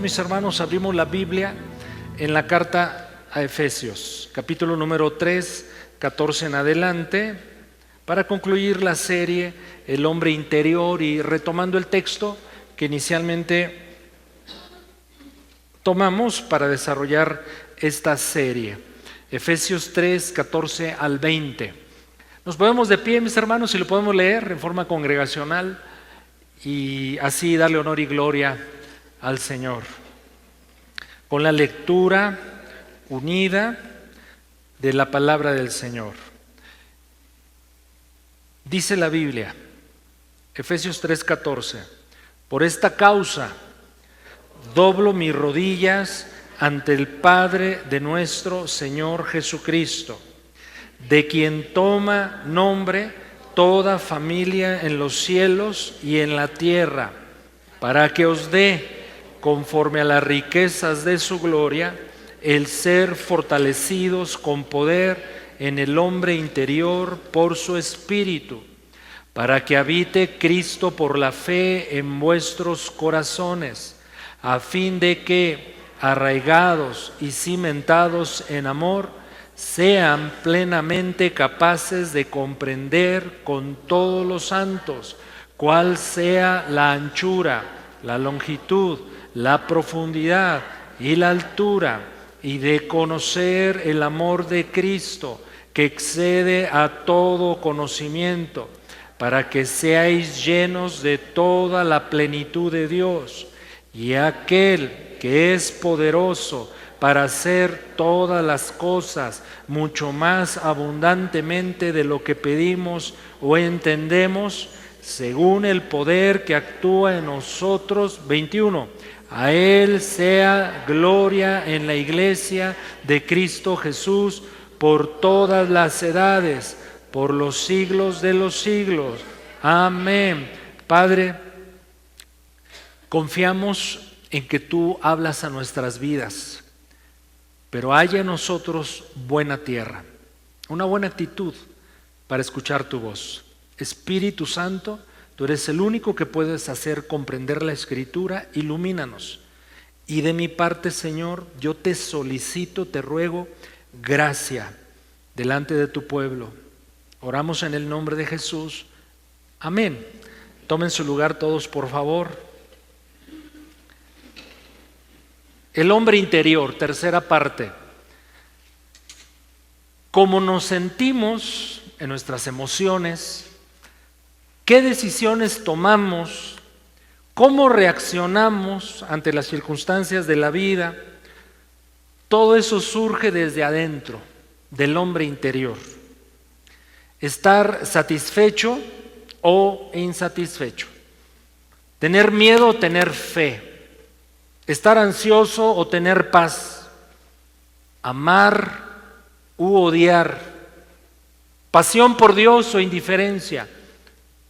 Mis hermanos, abrimos la Biblia en la carta a Efesios, capítulo número 3, 14 en adelante, para concluir la serie El hombre interior y retomando el texto que inicialmente tomamos para desarrollar esta serie. Efesios 3, 14 al 20. Nos ponemos de pie, mis hermanos, y lo podemos leer en forma congregacional y así darle honor y gloria al Señor. Con la lectura unida de la palabra del Señor. Dice la Biblia, Efesios 3:14, por esta causa doblo mis rodillas ante el Padre de nuestro Señor Jesucristo, de quien toma nombre toda familia en los cielos y en la tierra, para que os dé, conforme a las riquezas de su gloria, el ser fortalecidos con poder en el hombre interior por su Espíritu, para que habite Cristo por la fe en vuestros corazones, a fin de que, arraigados y cimentados en amor, sean plenamente capaces de comprender con todos los santos cuál sea la anchura, la longitud, la profundidad y la altura, y de conocer el amor de Cristo, que excede a todo conocimiento, para que seáis llenos de toda la plenitud de Dios. Y aquel que es poderoso para hacer todas las cosas mucho más abundantemente de lo que pedimos o entendemos, según el poder que actúa en nosotros. 21. A Él sea gloria en la iglesia de Cristo Jesús por todas las edades, por los siglos de los siglos. Amén. Padre, confiamos en que tú hablas a nuestras vidas, pero haya en nosotros buena tierra, una buena actitud para escuchar tu voz. Espíritu Santo, tú eres el único que puedes hacer comprender la Escritura, ilumínanos. Y de mi parte, Señor, yo te solicito, te ruego, gracia delante de tu pueblo. Oramos en el nombre de Jesús. Amén. Tomen su lugar todos, por favor. El hombre interior, tercera parte. Cómo nos sentimos en nuestras emociones, qué decisiones tomamos, cómo reaccionamos ante las circunstancias de la vida, todo eso surge desde adentro, del hombre interior. Estar satisfecho o insatisfecho, tener miedo o tener fe, estar ansioso o tener paz, amar u odiar, pasión por Dios o indiferencia.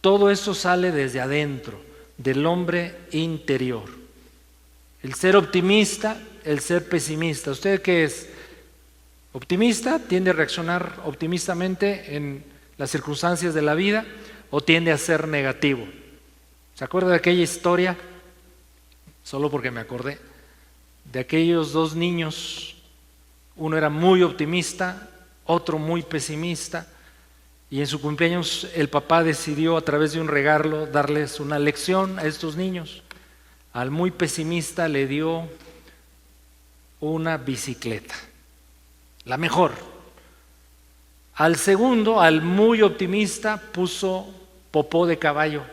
Todo eso sale desde adentro, del hombre interior. El ser optimista, el ser pesimista. ¿Usted qué es? ¿Optimista? ¿Tiende a reaccionar optimistamente en las circunstancias de la vida o tiende a ser negativo? ¿Se acuerda de aquella historia? Solo porque me acordé. De aquellos dos niños, uno era muy optimista, otro muy pesimista. Y en su cumpleaños el papá decidió a través de un regalo darles una lección a estos niños. Al muy pesimista le dio una bicicleta, la mejor. Al segundo, al muy optimista, puso popó de caballo,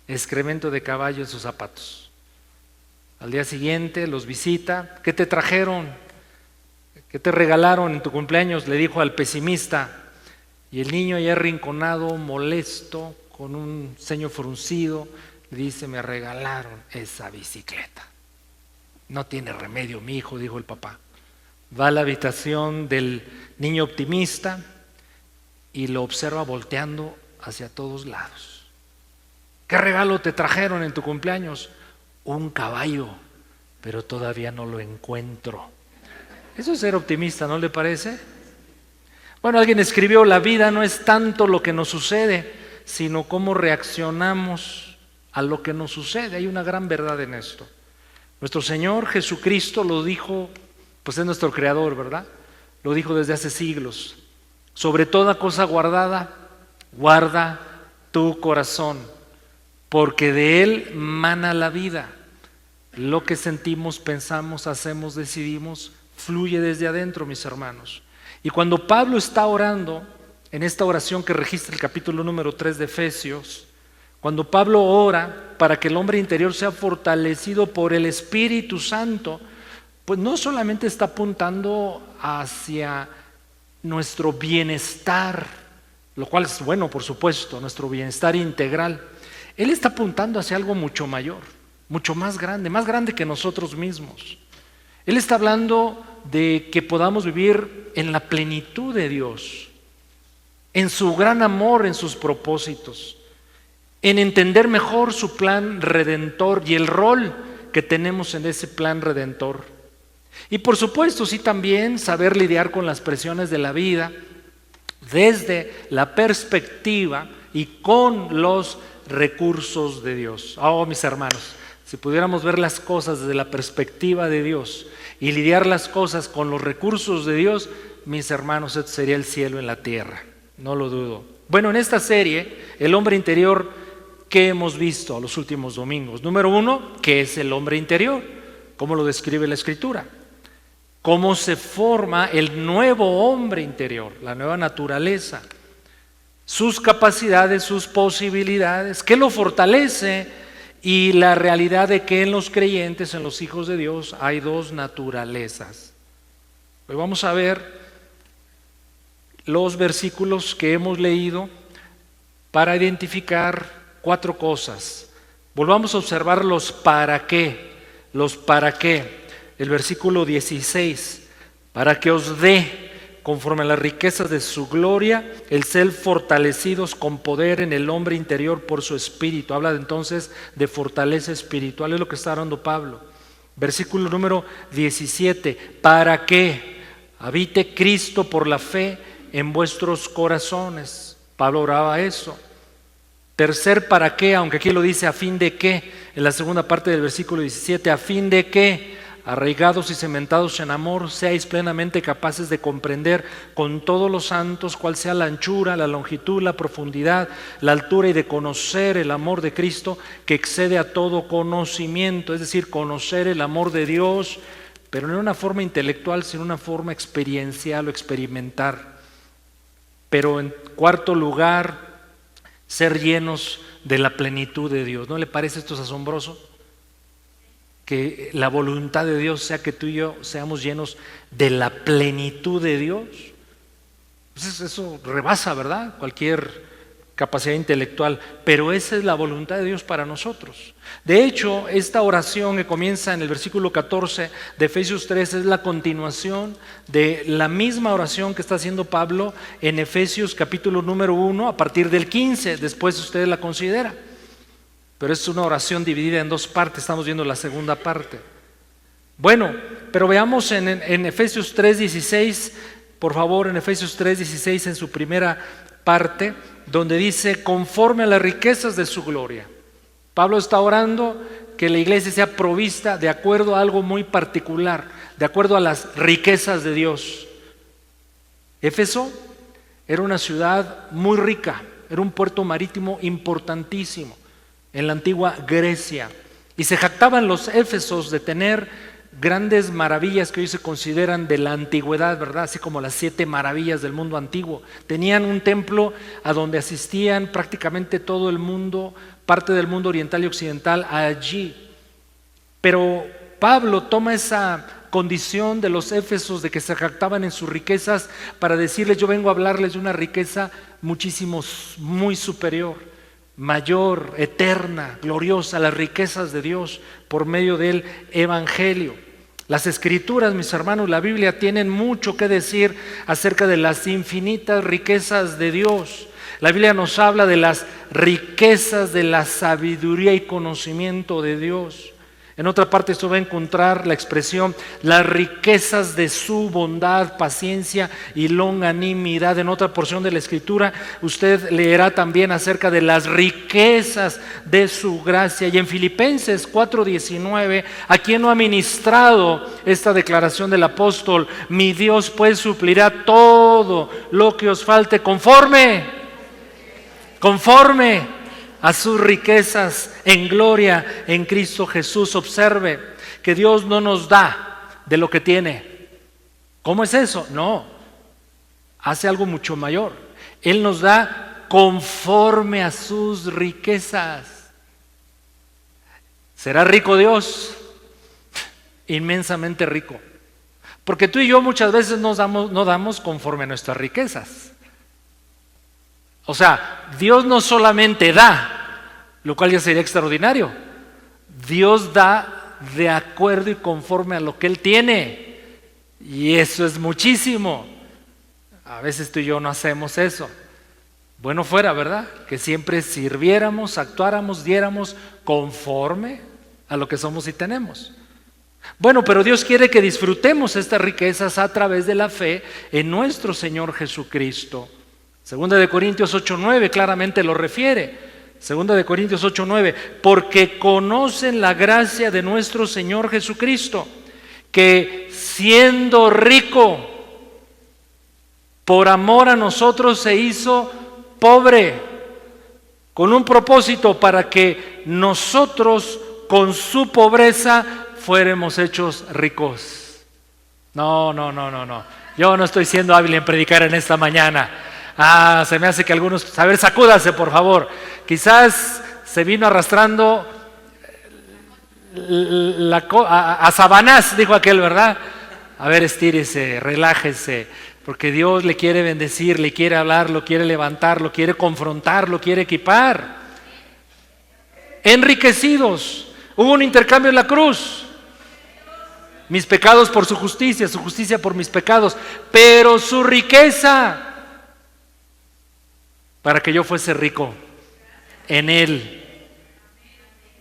excremento de caballo en sus zapatos. Al día siguiente los visita. ¿Qué te trajeron? ¿Qué te regalaron en tu cumpleaños? Le dijo al pesimista. Y el niño ya arrinconado, molesto, con un ceño fruncido, le dice: me regalaron esa bicicleta. No tiene remedio, mi hijo, dijo el papá. Va a la habitación del niño optimista y lo observa volteando hacia todos lados. ¿Qué regalo te trajeron en tu cumpleaños? Un caballo, pero todavía no lo encuentro. Eso es ser optimista, ¿no le parece? Bueno, alguien escribió, la vida no es tanto lo que nos sucede, sino cómo reaccionamos a lo que nos sucede. Hay una gran verdad en esto. Nuestro Señor Jesucristo lo dijo, pues es nuestro Creador, ¿verdad? Lo dijo desde hace siglos. Sobre toda cosa guardada, guarda tu corazón, porque de él mana la vida. Lo que sentimos, pensamos, hacemos, decidimos, fluye desde adentro, mis hermanos. Y cuando Pablo está orando, en esta oración que registra el capítulo número 3 de Efesios, cuando Pablo ora para que el hombre interior sea fortalecido por el Espíritu Santo, pues no solamente está apuntando hacia nuestro bienestar, lo cual es bueno, por supuesto, nuestro bienestar integral. Él está apuntando hacia algo mucho mayor, mucho más grande que nosotros mismos. Él está hablando de que podamos vivir en la plenitud de Dios, en su gran amor, en sus propósitos, en entender mejor su plan redentor y el rol que tenemos en ese plan redentor. Y por supuesto, sí, también saber lidiar con las presiones de la vida desde la perspectiva y con los recursos de Dios. Oh, mis hermanos, si pudiéramos ver las cosas desde la perspectiva de Dios y lidiar las cosas con los recursos de Dios, mis hermanos, esto sería el cielo en la tierra, no lo dudo. Bueno, en esta serie, el hombre interior, ¿qué hemos visto los últimos domingos? Número 1, ¿qué es el hombre interior? ¿Cómo lo describe la Escritura? ¿Cómo se forma el nuevo hombre interior, la nueva naturaleza? Sus capacidades, sus posibilidades, ¿qué lo fortalece? Y la realidad de que en los creyentes, en los hijos de Dios, hay dos naturalezas. Hoy vamos a ver los versículos que hemos leído para identificar 4 cosas. Volvamos a observar los para qué. Los para qué. El versículo 16. Para que os dé, conforme a las riquezas de su gloria, el ser fortalecidos con poder en el hombre interior por su espíritu. Habla entonces de fortaleza espiritual, es lo que está hablando Pablo. Versículo número 17. Para que habite Cristo por la fe en vuestros corazones. Pablo oraba eso. Tercer para qué, aunque aquí lo dice a fin de qué, en la segunda parte del versículo 17, a fin de qué, arraigados y cementados en amor, seáis plenamente capaces de comprender con todos los santos cuál sea la anchura, la longitud, la profundidad, la altura, y de conocer el amor de Cristo que excede a todo conocimiento, es decir, conocer el amor de Dios, pero no en una forma intelectual, sino en una forma experiencial o experimentar. Pero en cuarto lugar, ser llenos de la plenitud de Dios. ¿No le parece esto asombroso? Que la voluntad de Dios sea que tú y yo seamos llenos de la plenitud de Dios. Pues eso rebasa, ¿verdad?, cualquier capacidad intelectual, pero esa es la voluntad de Dios para nosotros. De hecho, esta oración que comienza en el versículo 14 de Efesios 3 es la continuación de la misma oración que está haciendo Pablo en Efesios capítulo número 1 a partir del 15, después usted la considera. Pero es una oración dividida en 2 partes, estamos viendo la segunda parte. Bueno, pero veamos en Efesios 3:16, por favor, en Efesios 3:16 en su primera parte, donde dice, conforme a las riquezas de su gloria. Pablo está orando que la iglesia sea provista de acuerdo a algo muy particular, de acuerdo a las riquezas de Dios. Éfeso era una ciudad muy rica, era un puerto marítimo importantísimo en la antigua Grecia, y se jactaban los éfesos de tener grandes maravillas que hoy se consideran de la antigüedad, ¿verdad? Así como las 7 maravillas del mundo antiguo. Tenían un templo a donde asistían prácticamente todo el mundo, parte del mundo oriental y occidental allí. Pero Pablo toma esa condición de los éfesos de que se jactaban en sus riquezas para decirles, yo vengo a hablarles de una riqueza muchísimo, muy superior, mayor, eterna, gloriosa, las riquezas de Dios por medio del Evangelio. Las Escrituras, mis hermanos, la Biblia, tienen mucho que decir acerca de las infinitas riquezas de Dios. La Biblia nos habla de las riquezas de la sabiduría y conocimiento de Dios. En otra parte usted va a encontrar la expresión las riquezas de su bondad, paciencia y longanimidad. En otra porción de la Escritura usted leerá también acerca de las riquezas de su gracia. Y en Filipenses 4:19, ¿a quién no ha ministrado esta declaración del apóstol? Mi Dios pues suplirá todo lo que os falte conforme a sus riquezas en gloria en Cristo Jesús. Observe que Dios no nos da de lo que tiene. ¿Cómo es eso? No, hace algo mucho mayor. Él nos da conforme a sus riquezas. ¿Será rico Dios? Inmensamente rico. Porque tú y yo muchas veces no damos conforme a nuestras riquezas. O sea, Dios no solamente da, lo cual ya sería extraordinario. Dios da de acuerdo y conforme a lo que Él tiene. Y eso es muchísimo. A veces tú y yo no hacemos eso. Bueno fuera, ¿verdad? Que siempre sirviéramos, actuáramos, diéramos conforme a lo que somos y tenemos. Bueno, pero Dios quiere que disfrutemos estas riquezas a través de la fe en nuestro Señor Jesucristo. Segunda de Corintios 8:9 claramente lo refiere. Segunda de Corintios 8:9, porque conocen la gracia de nuestro Señor Jesucristo, que siendo rico, por amor a nosotros se hizo pobre, con un propósito para que nosotros con su pobreza fuéramos hechos ricos. No. Yo no estoy siendo hábil en predicar en esta mañana. Se me hace que algunos, a ver, sacúdase por favor. Quizás se vino arrastrando a Sabanás, dijo aquel, ¿verdad? A ver, estírese, relájese, porque Dios le quiere bendecir, le quiere hablar, lo quiere levantar, lo quiere confrontar, lo quiere equipar. Enriquecidos, hubo un intercambio en la cruz. Mis pecados por su justicia por mis pecados, pero su riqueza para que yo fuese rico en Él.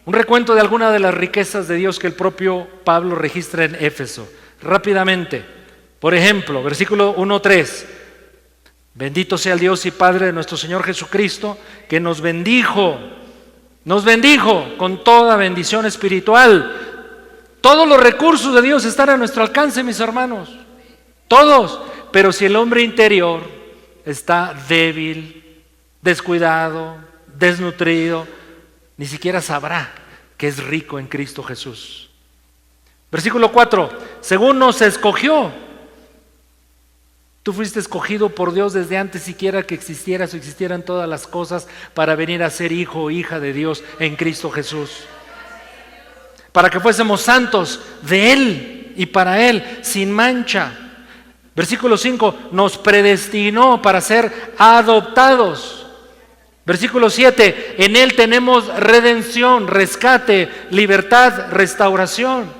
Un recuento de alguna de las riquezas de Dios que el propio Pablo registra en Éfeso. Rápidamente, por ejemplo, versículo 1:3. Bendito sea el Dios y Padre de nuestro Señor Jesucristo, que nos bendijo con toda bendición espiritual. Todos los recursos de Dios están a nuestro alcance, mis hermanos. Todos. Pero si el hombre interior está débil, descuidado, desnutrido, ni siquiera sabrá que es rico en Cristo Jesús. Versículo 4, según nos escogió. Tú fuiste escogido por Dios desde antes siquiera que existieras o existieran todas las cosas para venir a ser hijo o hija de Dios en Cristo Jesús. Para que fuésemos santos de Él y para Él, sin mancha. Versículo 5, nos predestinó para ser adoptados. Versículo 7, en Él tenemos redención, rescate, libertad, restauración.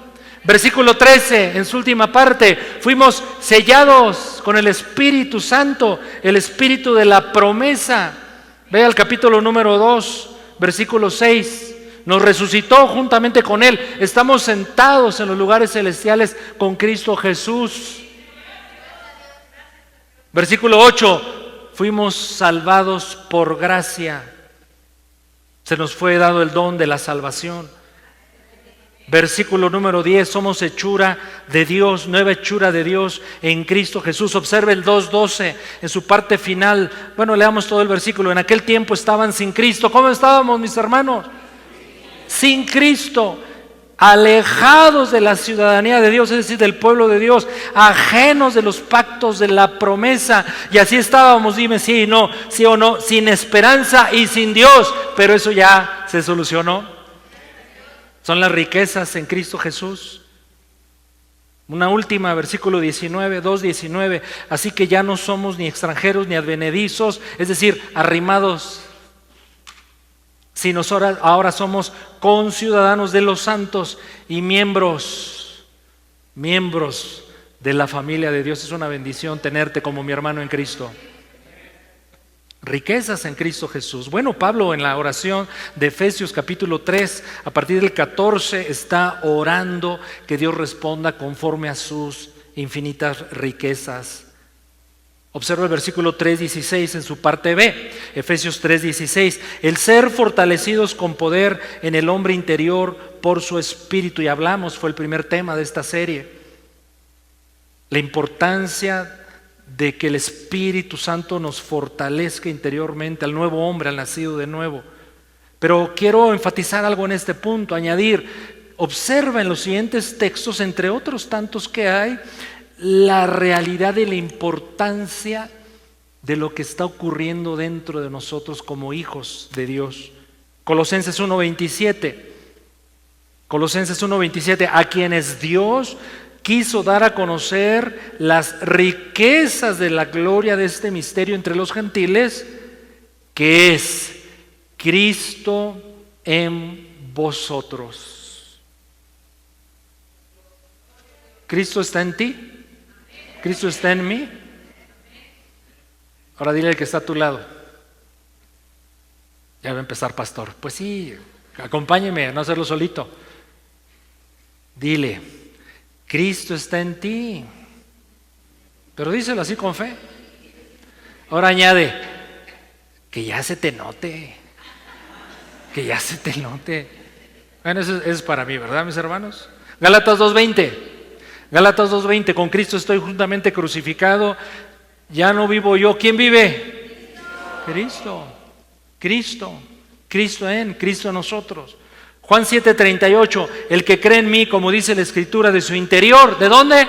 Versículo 13, en su última parte, fuimos sellados con el Espíritu Santo, el Espíritu de la promesa. Ve al capítulo número 2, versículo 6. Nos resucitó juntamente con Él. Estamos sentados en los lugares celestiales con Cristo Jesús. Versículo 8. Fuimos salvados por gracia. Se nos fue dado el don de la salvación. Versículo número 10. Somos hechura de Dios, nueva hechura de Dios en Cristo Jesús. Observe el 2:12 en su parte final. Bueno, leamos todo el versículo. En aquel tiempo estaban sin Cristo. ¿Cómo estábamos, mis hermanos? Sin Cristo, alejados de la ciudadanía de Dios, es decir, del pueblo de Dios, ajenos de los pactos de la promesa. Y así estábamos, dime sí o no, sin esperanza y sin Dios. Pero eso ya se solucionó. Son las riquezas en Cristo Jesús. Una última, versículo 19, 2:19. Así que ya no somos ni extranjeros ni advenedizos, es decir, arrimados, sino ahora somos conciudadanos de los santos y miembros de la familia de Dios. Es una bendición tenerte como mi hermano en Cristo. riquezas en Cristo Jesús. Bueno, Pablo en la oración de Efesios capítulo 3, a partir del 14, está orando que Dios responda conforme a sus infinitas riquezas. Observa el versículo 3:16 en su parte B, Efesios 3:16, el ser fortalecidos con poder en el hombre interior por su espíritu, y hablamos, fue el primer tema de esta serie, la importancia de que el Espíritu Santo nos fortalezca interiormente al nuevo hombre, al nacido de nuevo. Pero quiero enfatizar algo en este punto, añadir, observa en los siguientes textos, entre otros tantos que hay, la realidad de la importancia de lo que está ocurriendo dentro de nosotros como hijos de Dios. Colosenses 1:27, a quienes Dios quiso dar a conocer las riquezas de la gloria de este misterio entre los gentiles, que es Cristo en vosotros. ¿Cristo está en ti? ¿Cristo está en mí? Ahora dile al que está a tu lado. Ya va a empezar, pastor. Pues sí, acompáñeme a no hacerlo solito. Dile, Cristo está en ti. Pero díselo así con fe. Ahora añade, que ya se te note. Que ya se te note. Bueno, eso es para mí, ¿verdad, mis hermanos? Gálatas 2:20, con Cristo estoy juntamente crucificado, ya no vivo yo. ¿Quién vive? Cristo en nosotros. Juan 7:38, el que cree en mí, como dice la Escritura, de su interior, ¿de dónde?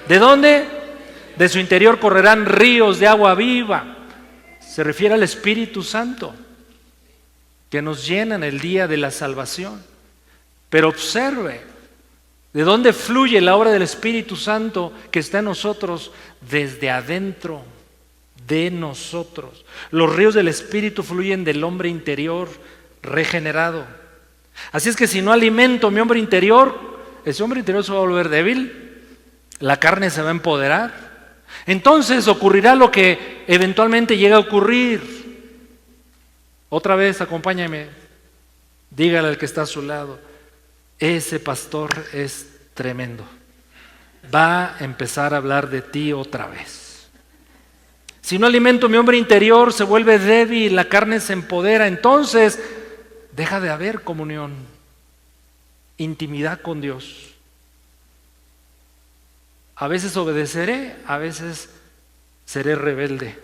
¿De dónde? De su interior correrán ríos de agua viva. Se refiere al Espíritu Santo, que nos llena en el día de la salvación. Pero observe, ¿de dónde fluye la obra del Espíritu Santo que está en nosotros? Desde adentro de nosotros. Los ríos del Espíritu fluyen del hombre interior regenerado. Así es que si no alimento mi hombre interior, ese hombre interior se va a volver débil, la carne se va a empoderar. Entonces ocurrirá lo que eventualmente llega a ocurrir. Otra vez, acompáñame, dígale al que está a su lado, ese pastor es tremendo. Va a empezar a hablar de ti otra vez. Si no alimento mi hombre interior, se vuelve débil, la carne se empodera, entonces deja de haber comunión, intimidad con Dios. A veces obedeceré, a veces seré rebelde.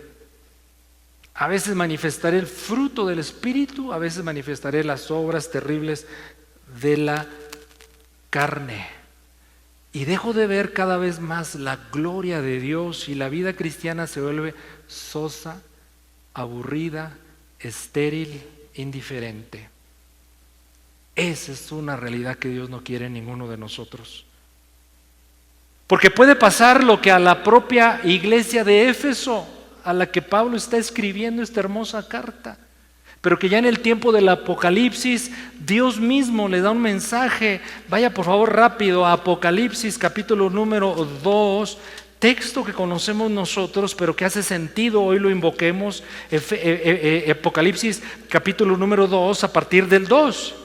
A veces manifestaré el fruto del Espíritu, a veces manifestaré las obras terribles de la carne. Y dejo de ver cada vez más la gloria de Dios y la vida cristiana se vuelve sosa, aburrida, estéril, indiferente. Esa es una realidad que Dios no quiere en ninguno de nosotros. Porque puede pasar lo que a la propia iglesia de Éfeso, a la que Pablo está escribiendo esta hermosa carta, pero que ya en el tiempo del Apocalipsis Dios mismo le da un mensaje. Vaya por favor rápido a Apocalipsis capítulo número 2, texto que conocemos nosotros pero que hace sentido hoy lo invoquemos. Apocalipsis capítulo número 2 a partir del 2.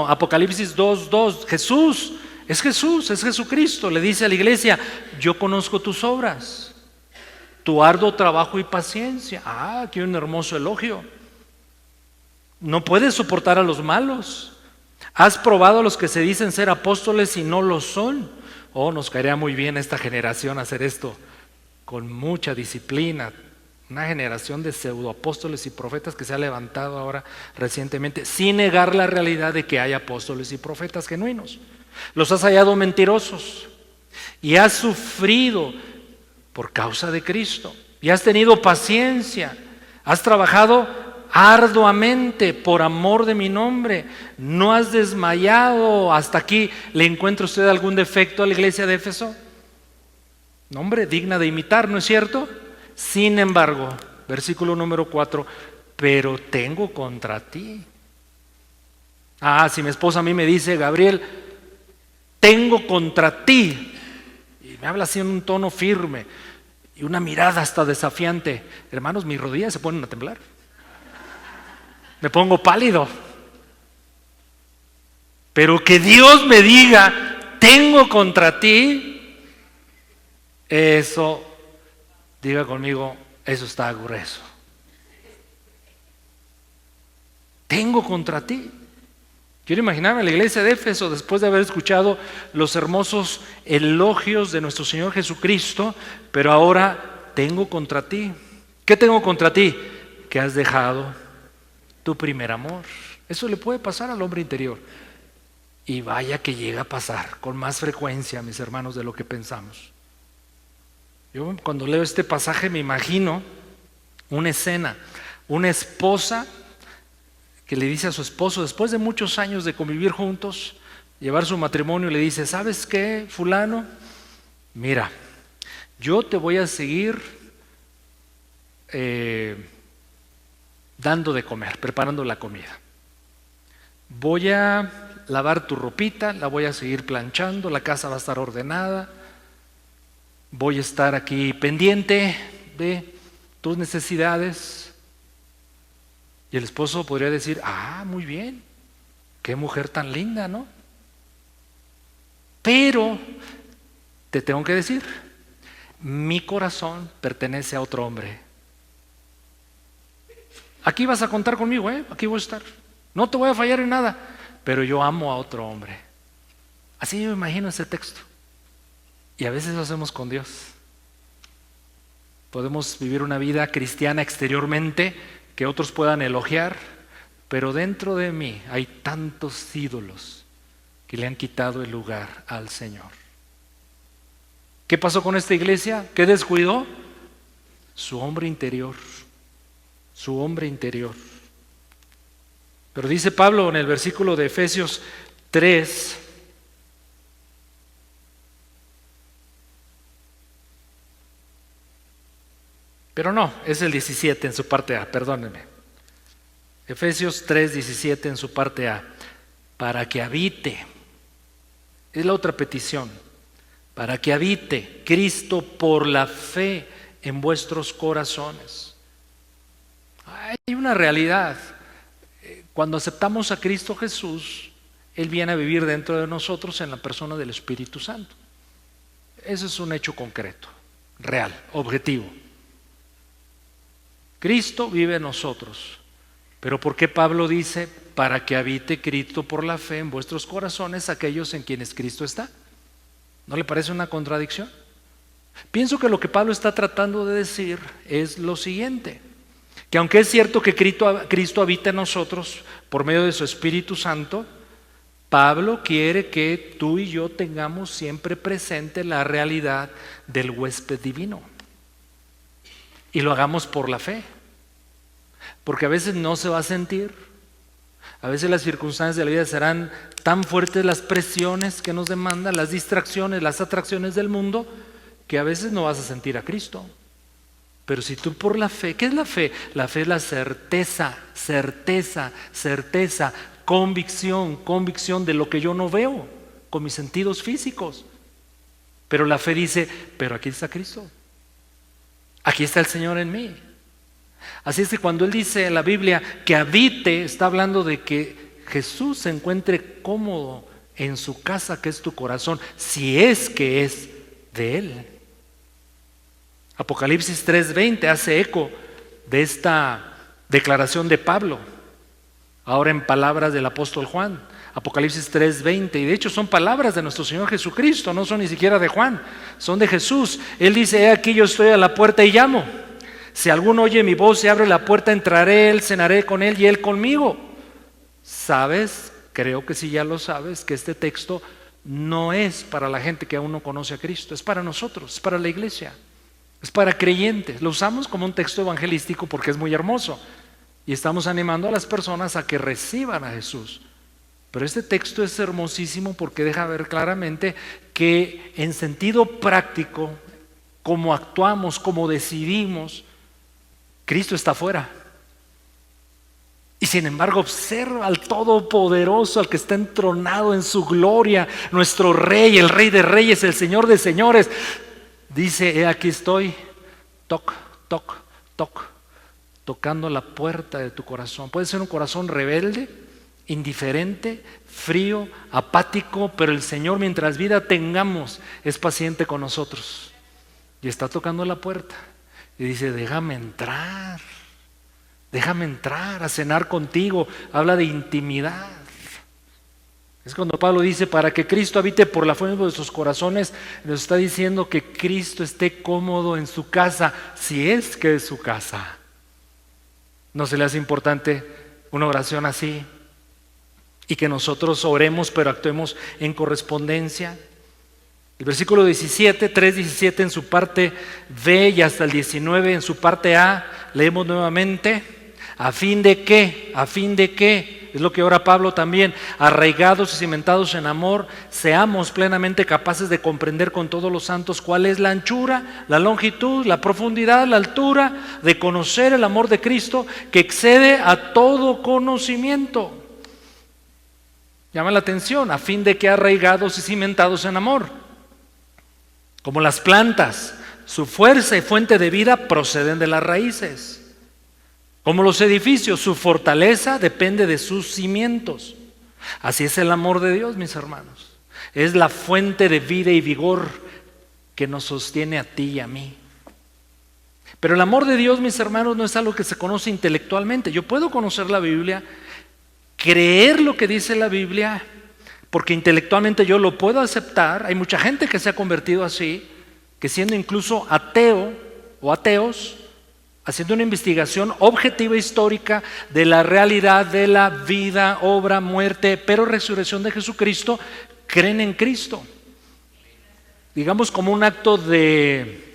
Apocalipsis 2:2. Es Jesucristo, le dice a la iglesia, yo conozco tus obras, tu arduo trabajo y paciencia. Aquí un hermoso elogio. No puedes soportar a los malos. Has probado a los que se dicen ser apóstoles y no lo son. Nos caería muy bien a esta generación hacer esto con mucha disciplina. Una generación de pseudoapóstoles y profetas que se ha levantado ahora recientemente, sin negar la realidad de que hay apóstoles y profetas genuinos. Los has hallado mentirosos y has sufrido por causa de Cristo y has tenido paciencia, has trabajado arduamente por amor de mi nombre, no has desmayado. Hasta aquí, ¿le encuentra usted algún defecto a la iglesia de Éfeso? No, hombre, digna de imitar, ¿no es cierto? Sin embargo, versículo número 4, pero tengo contra ti. Si mi esposa a mí me dice, Gabriel, tengo contra ti, y me habla así en un tono firme, y una mirada hasta desafiante. Hermanos, mis rodillas se ponen a temblar. Me pongo pálido. Pero que Dios me diga, tengo contra ti, eso, diga conmigo, eso está grueso. Tengo contra ti. Quiero imaginarme a la iglesia de Éfeso después de haber escuchado los hermosos elogios de nuestro Señor Jesucristo, pero ahora tengo contra ti. ¿Qué tengo contra ti? Que has dejado tu primer amor. Eso le puede pasar al hombre interior. Y vaya que llega a pasar con más frecuencia, mis hermanos, de lo que pensamos. Yo cuando leo este pasaje me imagino una escena, una esposa que le dice a su esposo, después de muchos años de convivir juntos, llevar su matrimonio, le dice, ¿sabes qué, fulano? Mira, yo te voy a seguir dando de comer, preparando la comida. Voy a lavar tu ropita, la voy a seguir planchando, la casa va a estar ordenada, voy a estar aquí pendiente de tus necesidades. Y el esposo podría decir, muy bien, qué mujer tan linda, ¿no? Pero te tengo que decir, mi corazón pertenece a otro hombre. Aquí vas a contar conmigo, aquí voy a estar. No te voy a fallar en nada, pero yo amo a otro hombre. Así yo me imagino ese texto. Y a veces lo hacemos con Dios. Podemos vivir una vida cristiana exteriormente que otros puedan elogiar, pero dentro de mí hay tantos ídolos que le han quitado el lugar al Señor. ¿Qué pasó con esta iglesia? ¿Qué descuidó? Su hombre interior. Su hombre interior. Pero dice Pablo en el versículo de Efesios 3, pero no, es el 17 en su parte A, perdónenme. Efesios 3, 17 en su parte A. Para que habite, es la otra petición, para que habite Cristo por la fe en vuestros corazones. Hay una realidad. Cuando aceptamos a Cristo Jesús, Él viene a vivir dentro de nosotros en la persona del Espíritu Santo. Ese es un hecho concreto, real, objetivo. Cristo vive en nosotros. Pero ¿por qué Pablo dice para que habite Cristo por la fe en vuestros corazones aquellos en quienes Cristo está? ¿No le parece una contradicción? Pienso que lo que Pablo está tratando de decir es lo siguiente, que aunque es cierto que Cristo habita en nosotros por medio de su Espíritu Santo, Pablo quiere que tú y yo tengamos siempre presente la realidad del huésped divino. Y lo hagamos por la fe, porque a veces no se va a sentir, a veces las circunstancias de la vida serán tan fuertes, las presiones que nos demandan, las distracciones, las atracciones del mundo, que a veces no vas a sentir a Cristo. Pero si tú por la fe, ¿qué es la fe? La fe es la certeza, convicción de lo que yo no veo con mis sentidos físicos. Pero la fe dice, pero aquí está Cristo. Aquí está el Señor en mí. Así es que cuando Él dice en la Biblia que habite, está hablando de que Jesús se encuentre cómodo en su casa, que es tu corazón, si es que es de Él. Apocalipsis 3:20 hace eco de esta declaración de Pablo, ahora en palabras del apóstol Juan. Apocalipsis 3:20, y de hecho son palabras de nuestro Señor Jesucristo, no son ni siquiera de Juan, son de Jesús. Él dice, he aquí yo estoy a la puerta y llamo. Si alguno oye mi voz y abre la puerta, entraré, cenaré con él y él conmigo. ¿Sabes? Creo que sí ya lo sabes, que este texto no es para la gente que aún no conoce a Cristo, es para nosotros, es para la iglesia, es para creyentes. Lo usamos como un texto evangelístico porque es muy hermoso y estamos animando a las personas a que reciban a Jesús. Pero este texto es hermosísimo porque deja ver claramente que en sentido práctico, como actuamos, como decidimos, Cristo está afuera. Y sin embargo observa al Todopoderoso, al que está entronado en su gloria, nuestro Rey, el Rey de Reyes, el Señor de Señores. Dice, he aquí estoy toc, toc, toc, tocando la puerta de tu corazón. Puede ser un corazón rebelde, indiferente, frío, apático, pero el Señor, mientras vida tengamos, es paciente con nosotros y está tocando la puerta y dice: déjame entrar a cenar contigo. Habla de intimidad. Es cuando Pablo dice: para que Cristo habite por la fe de vuestros corazones. Nos está diciendo que Cristo esté cómodo en su casa, si es que es su casa. ¿No se le hace importante una oración así? Y que nosotros oremos, pero actuemos en correspondencia. El versículo 17, 3:17 en su parte B y hasta el 19 en su parte A, leemos nuevamente: ¿a fin de qué? ¿A fin de qué? Es lo que ora Pablo también. Arraigados y cimentados en amor, seamos plenamente capaces de comprender con todos los santos cuál es la anchura, la longitud, la profundidad, la altura, de conocer el amor de Cristo que excede a todo conocimiento. Llama la atención: a fin de que arraigados y cimentados en amor. Como las plantas, su fuerza y fuente de vida proceden de las raíces. Como los edificios, su fortaleza depende de sus cimientos. Así es el amor de Dios, mis hermanos. Es la fuente de vida y vigor que nos sostiene a ti y a mí. Pero el amor de Dios, mis hermanos, no es algo que se conoce intelectualmente. Yo puedo conocer la Biblia, creer lo que dice la Biblia, porque intelectualmente yo lo puedo aceptar. Hay mucha gente que se ha convertido así, que siendo incluso ateo o ateos, haciendo una investigación objetiva histórica de la realidad de la vida, obra, muerte, pero resurrección de Jesucristo, creen en Cristo. Digamos como un acto he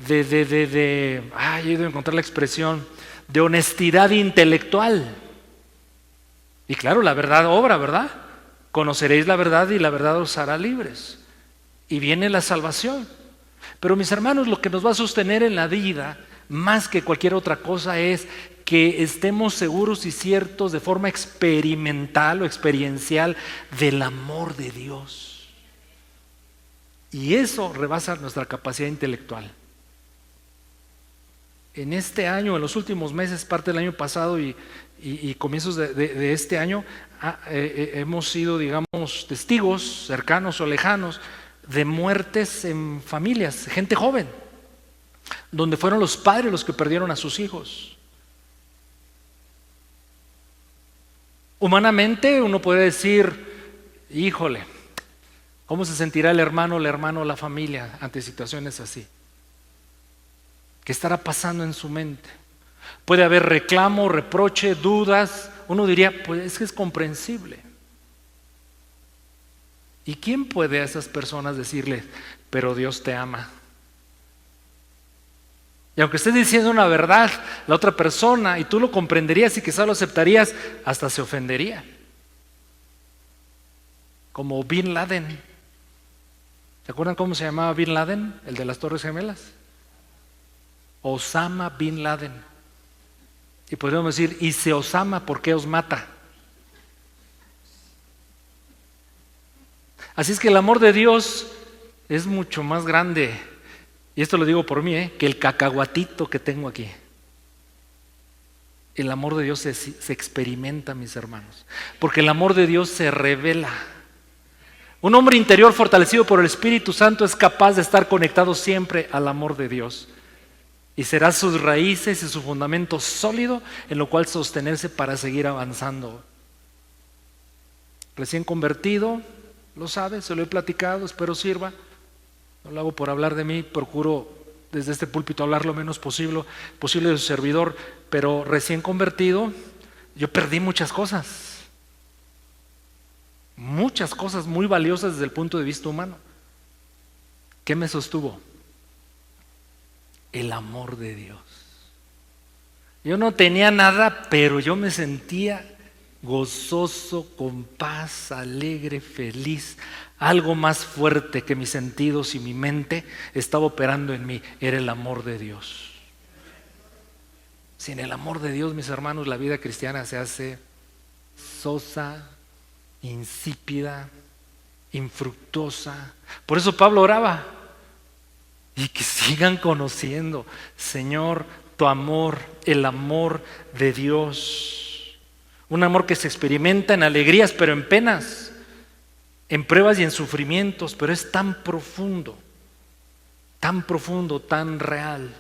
ido a encontrar la expresión, de honestidad intelectual. Y claro, la verdad obra, ¿verdad? Conoceréis la verdad y la verdad os hará libres. Y viene la salvación. Pero mis hermanos, lo que nos va a sostener en la vida, más que cualquier otra cosa, es que estemos seguros y ciertos de forma experimental o experiencial del amor de Dios. Y eso rebasa nuestra capacidad intelectual. En este año, en los últimos meses, parte del año pasado y comienzos de este año, hemos sido, digamos, testigos cercanos o lejanos de muertes en familias, gente joven, donde fueron los padres los que perdieron a sus hijos. Humanamente uno puede decir: híjole, ¿cómo se sentirá el hermano, la familia ante situaciones así? ¿Qué estará pasando en su mente? Puede haber reclamo, reproche, dudas. Uno diría: pues es que es comprensible. ¿Y quién puede a esas personas decirles: pero Dios te ama? Y aunque estés diciendo una verdad, la otra persona, y tú lo comprenderías y quizás lo aceptarías, hasta se ofendería. Como Bin Laden. ¿Se acuerdan cómo se llamaba Bin Laden? El de las Torres Gemelas. Osama Bin Laden. Y podríamos decir: y si Osama, ¿por qué os mata? Así es que el amor de Dios es mucho más grande, y esto lo digo por mí, que el cacahuatito que tengo aquí. El amor de Dios se experimenta, mis hermanos, porque el amor de Dios se revela. Un hombre interior fortalecido por el Espíritu Santo es capaz de estar conectado siempre al amor de Dios, y será sus raíces y su fundamento sólido en lo cual sostenerse para seguir avanzando. Recién convertido, lo sabe, se lo he platicado, espero sirva. No lo hago por hablar de mí, procuro desde este púlpito hablar lo menos posible de su servidor, pero recién convertido, yo perdí muchas cosas muy valiosas desde el punto de vista humano. ¿Qué me sostuvo? El amor de Dios. Yo no tenía nada, pero yo me sentía gozoso, con paz, alegre, feliz. Algo más fuerte que mis sentidos y mi mente estaba operando en mí, era el amor de Dios. Sin el amor de Dios, mis hermanos, la vida cristiana se hace sosa, insípida, infructuosa. Por eso Pablo oraba: y que sigan conociendo, Señor, tu amor, el amor de Dios. Un amor que se experimenta en alegrías, pero en penas, en pruebas y en sufrimientos, pero es tan profundo, tan real.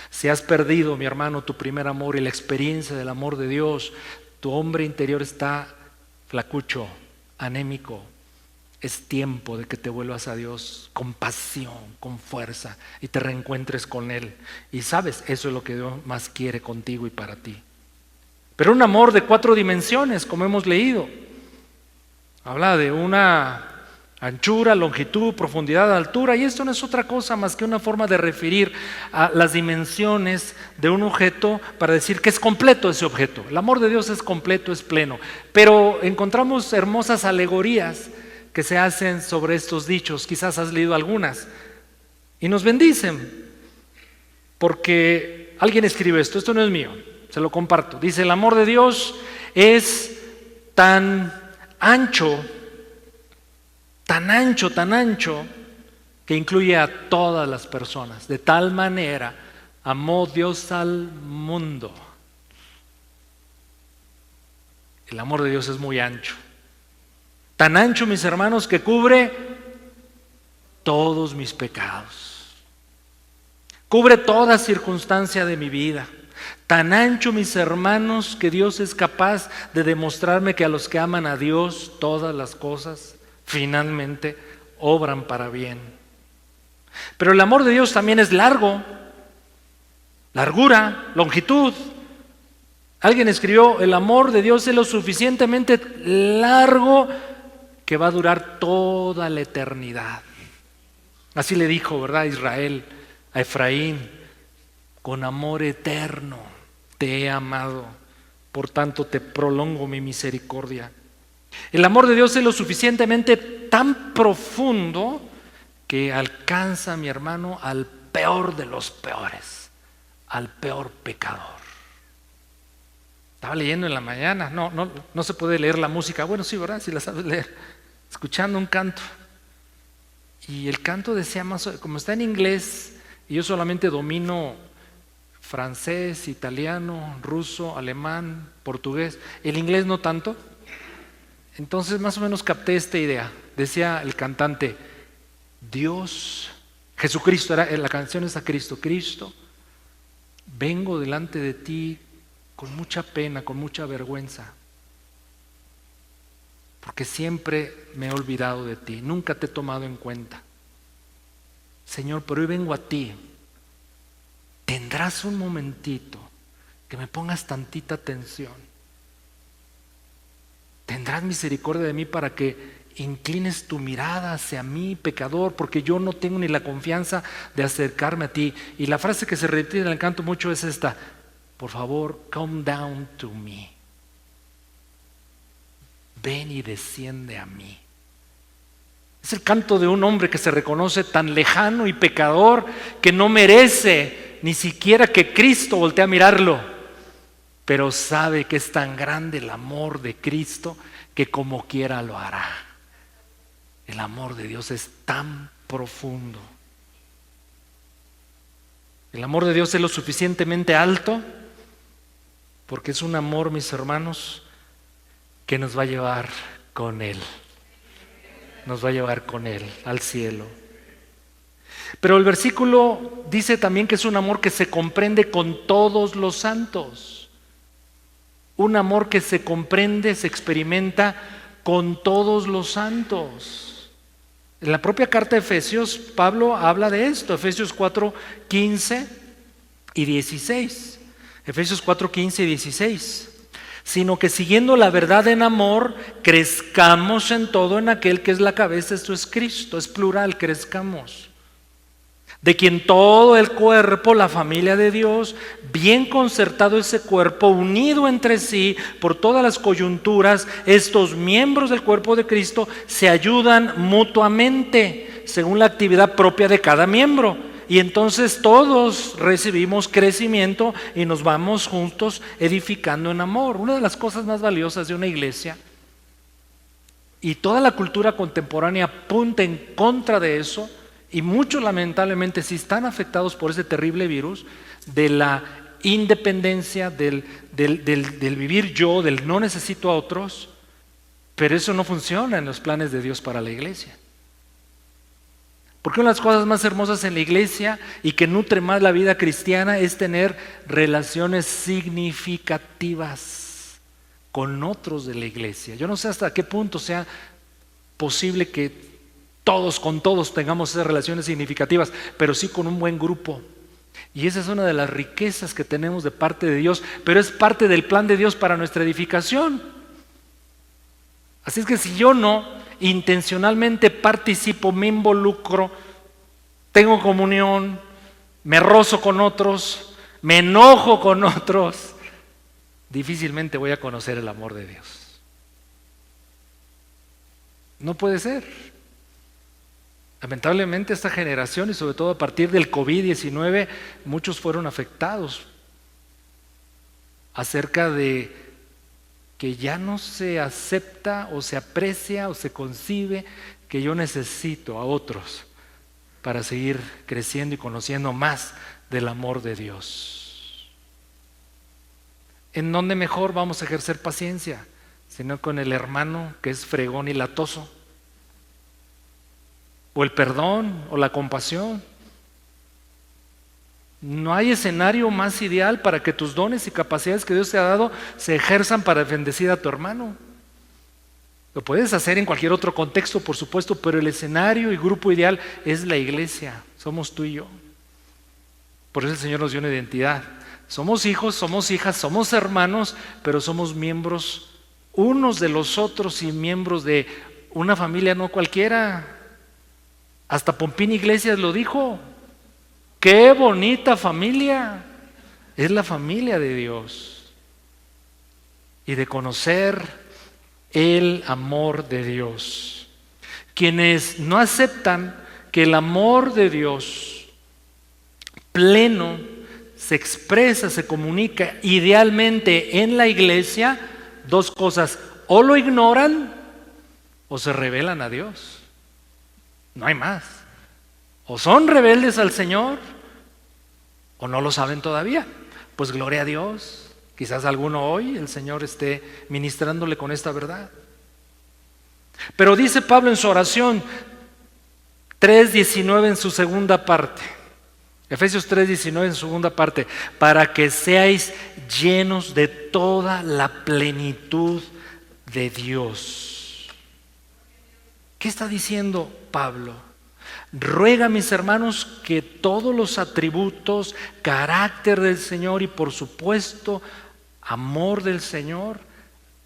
Si has perdido, mi hermano, tu primer amor y la experiencia del amor de Dios, tu hombre interior está flacucho, anémico. Es tiempo de que te vuelvas a Dios con pasión, con fuerza, y te reencuentres con Él. Y sabes, eso es lo que Dios más quiere contigo y para ti. Pero un amor de 4 dimensiones, como hemos leído. Habla de una anchura, longitud, profundidad, altura, y esto no es otra cosa más que una forma de referir a las dimensiones de un objeto para decir que es completo ese objeto. El amor de Dios es completo, es pleno. Pero encontramos hermosas alegorías que se hacen sobre estos dichos. Quizás has leído algunas y nos bendicen, porque alguien escribe esto no es mío, se lo comparto. Dice: el amor de Dios es tan ancho, que incluye a todas las personas. De tal manera amó Dios al mundo. El amor de Dios es muy ancho. Tan ancho, mis hermanos, que cubre todos mis pecados. Cubre toda circunstancia de mi vida. Tan ancho, mis hermanos, que Dios es capaz de demostrarme que a los que aman a Dios, todas las cosas finalmente obran para bien. Pero el amor de Dios también es largo, largura, longitud. Alguien escribió: el amor de Dios es lo suficientemente largo que va a durar toda la eternidad. Así le dijo, ¿verdad?, Israel a Efraín: con amor eterno te he amado, por tanto te prolongo mi misericordia. El amor de Dios es lo suficientemente tan profundo que alcanza, mi hermano, al peor de los peores, al peor pecador. Estaba leyendo en la mañana, no se puede leer la música, bueno sí, ¿verdad?, si la sabes leer, escuchando un canto, y el canto decía más, como está en inglés y yo solamente domino francés, italiano, ruso, alemán, portugués, el inglés no tanto, entonces más o menos capté esta idea. Decía el cantante: Dios, Jesucristo, la canción es a Cristo: Cristo, vengo delante de ti con mucha pena, con mucha vergüenza, porque siempre me he olvidado de ti, nunca te he tomado en cuenta. Señor, pero hoy vengo a ti. ¿Tendrás un momentito que me pongas tantita atención? ¿Tendrás misericordia de mí para que inclines tu mirada hacia mí, pecador? Porque yo no tengo ni la confianza de acercarme a ti. Y la frase que se repite en el canto mucho es esta: por favor, come down to me. Ven y desciende a mí. Es el canto de un hombre que se reconoce tan lejano y pecador que no merece ni siquiera que Cristo voltee a mirarlo, pero sabe que es tan grande el amor de Cristo que como quiera lo hará. El amor de Dios es tan profundo. El amor de Dios es lo suficientemente alto, porque es un amor, mis hermanos, que nos va a llevar con Él. Nos va a llevar con Él al cielo. Pero el versículo dice también que es un amor que se comprende con todos los santos. Un amor que se comprende, se experimenta con todos los santos. En la propia carta de Efesios, Pablo habla de esto, Efesios 4:15 y 16. Efesios 4:15 y 16. Sino que siguiendo la verdad en amor, crezcamos en todo en aquel que es la cabeza, esto es Cristo, es plural, crezcamos. De quien todo el cuerpo, la familia de Dios, bien concertado ese cuerpo, unido entre sí por todas las coyunturas, estos miembros del cuerpo de Cristo se ayudan mutuamente según la actividad propia de cada miembro. Y entonces todos recibimos crecimiento y nos vamos juntos edificando en amor. Una de las cosas más valiosas de una iglesia, y toda la cultura contemporánea apunta en contra de eso, Y muchos lamentablemente sí están afectados por ese terrible virus de la independencia, del vivir yo, del no necesito a otros, pero eso no funciona en los planes de Dios para la iglesia. Porque una de las cosas más hermosas en la iglesia y que nutre más la vida cristiana es tener relaciones significativas con otros de la iglesia. Yo no sé hasta qué punto sea posible que todos con todos tengamos esas relaciones significativas, pero sí con un buen grupo. Y esa es una de las riquezas que tenemos de parte de Dios, pero es parte del plan de Dios para nuestra edificación. Así es que si yo no intencionalmente participo, me involucro, tengo comunión, me rozo con otros, me enojo con otros, difícilmente voy a conocer el amor de Dios. No puede ser. Lamentablemente esta generación, y sobre todo a partir del COVID-19, muchos fueron afectados acerca de que ya no se acepta o se aprecia o se concibe que yo necesito a otros para seguir creciendo y conociendo más del amor de Dios. ¿En dónde mejor vamos a ejercer paciencia? Sino con el hermano que es fregón y latoso, o el perdón o la compasión. No hay escenario más ideal para que tus dones y capacidades que Dios te ha dado se ejerzan para bendecir a tu hermano. Lo puedes hacer en cualquier otro contexto, por supuesto, pero el escenario y grupo ideal es la iglesia. Somos tú y yo. Por eso el Señor nos dio una identidad. Somos hijos, somos hijas, somos hermanos, pero somos miembros unos de los otros y miembros de una familia no cualquiera. Hasta Pompín Iglesias lo dijo. ¡Qué bonita familia! Es la familia de Dios. Y de conocer el amor de Dios. Quienes no aceptan que el amor de Dios pleno se expresa, se comunica idealmente en la iglesia, dos cosas: o lo ignoran o se rebelan a Dios. No hay más. O son rebeldes al Señor o no lo saben todavía. Pues gloria a Dios. Quizás alguno hoy el Señor esté ministrándole con esta verdad. Pero dice Pablo en su oración 3:19 en su segunda parte, Efesios 3:19 en su segunda parte, para que seáis llenos de toda la plenitud de Dios. ¿Qué está diciendo Pablo? Ruega, mis hermanos, que todos los atributos, carácter del Señor y por supuesto amor del Señor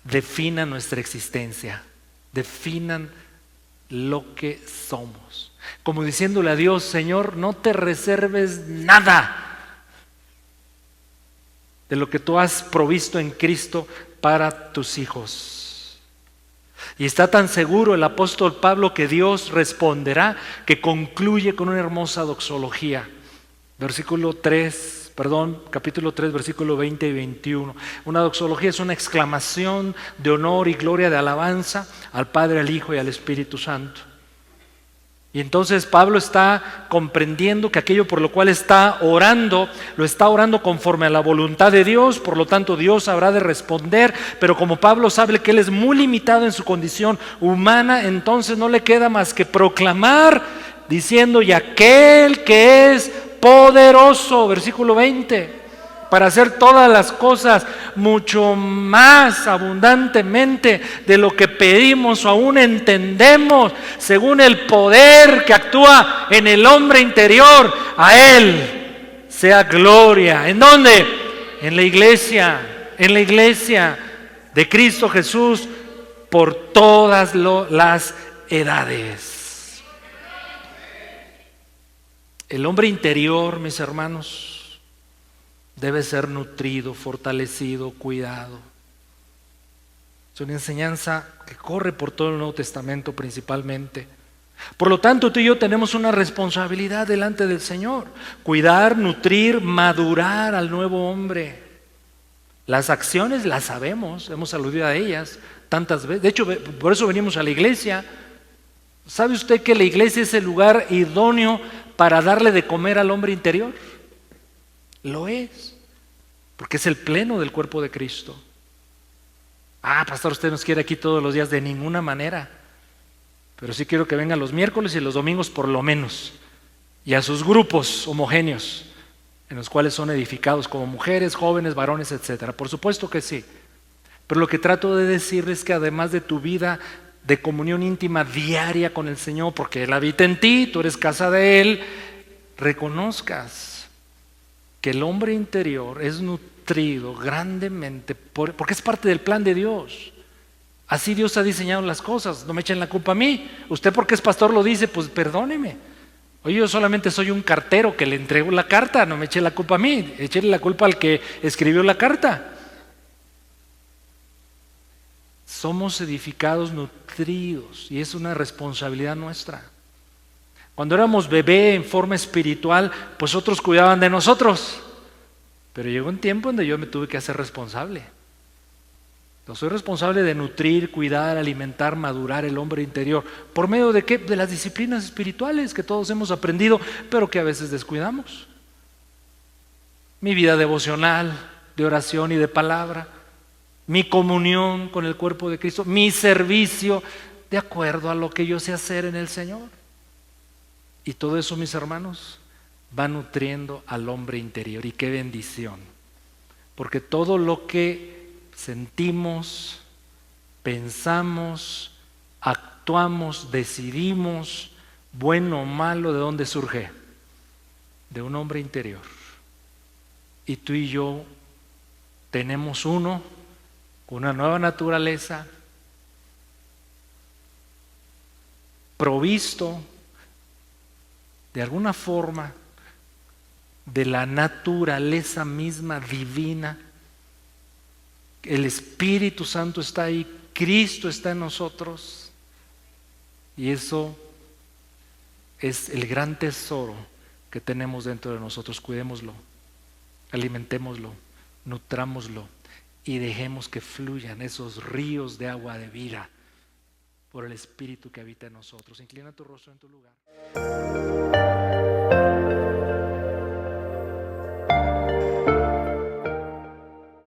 definan nuestra existencia, definan lo que somos. Como diciéndole a Dios: Señor, no te reserves nada de lo que tú has provisto en Cristo para tus hijos. Y está tan seguro el apóstol Pablo que Dios responderá, que concluye con una hermosa doxología. Capítulo 3, versículo 20 y 21. Una doxología es una exclamación de honor y gloria, de alabanza al Padre, al Hijo y al Espíritu Santo. Y entonces Pablo está comprendiendo que aquello por lo cual está orando, lo está orando conforme a la voluntad de Dios, por lo tanto Dios habrá de responder, pero como Pablo sabe que él es muy limitado en su condición humana, entonces no le queda más que proclamar diciendo: y aquel que es poderoso, versículo 20, para hacer todas las cosas mucho más abundantemente de lo que pedimos o aún entendemos, según el poder que actúa en el hombre interior. A Él sea gloria. ¿En dónde? En la iglesia de Cristo Jesús, por todas las edades. El hombre interior, mis hermanos, debe ser nutrido, fortalecido, cuidado. Es una enseñanza que corre por todo el Nuevo Testamento principalmente. Por lo tanto, tú y yo tenemos una responsabilidad delante del Señor: cuidar, nutrir, madurar al nuevo hombre. Las acciones las sabemos, hemos aludido a ellas tantas veces. De hecho, por eso venimos a la iglesia. ¿Sabe usted que la iglesia es el lugar idóneo para darle de comer al hombre interior? Lo es, porque es el pleno del cuerpo de Cristo. Pastor, usted nos quiere aquí todos los días. De ninguna manera, pero sí quiero que venga los miércoles y los domingos por lo menos, y a sus grupos homogéneos, en los cuales son edificados como mujeres, jóvenes, varones, etcétera. Por supuesto que sí, pero lo que trato de decirles es que además de tu vida de comunión íntima diaria con el Señor, porque Él habita en ti, tú eres casa de Él, reconozcas que el hombre interior es nutrido grandemente porque es parte del plan de Dios. Así Dios ha diseñado las cosas. No me echen la culpa a mí. Usted, porque es pastor, lo dice, pues perdóneme. Oye, yo solamente soy un cartero que le entrego la carta. No me eche la culpa a mí, échele la culpa al que escribió la carta. Somos edificados, nutridos, y es una responsabilidad nuestra. Cuando éramos bebé en forma espiritual, pues otros cuidaban de nosotros, pero llegó un tiempo donde yo me tuve que hacer responsable. Yo soy responsable de nutrir, cuidar, alimentar, madurar el hombre interior. ¿Por medio de qué? De las disciplinas espirituales que todos hemos aprendido, pero que a veces descuidamos. Mi vida devocional, de oración y de palabra, mi comunión con el cuerpo de Cristo, mi servicio de acuerdo a lo que yo sé hacer en el Señor. Y todo eso, mis hermanos, va nutriendo al hombre interior. Y qué bendición, porque todo lo que sentimos, pensamos, actuamos, decidimos, bueno o malo, ¿de dónde surge? De un hombre interior. Y tú y yo tenemos uno con una nueva naturaleza, provisto de alguna forma de la naturaleza misma divina. El Espíritu Santo está ahí, Cristo está en nosotros, y eso es el gran tesoro que tenemos dentro de nosotros. Cuidémoslo, alimentémoslo, nutrámoslo y dejemos que fluyan esos ríos de agua de vida por el Espíritu que habita en nosotros. Inclina tu rostro en tu lugar.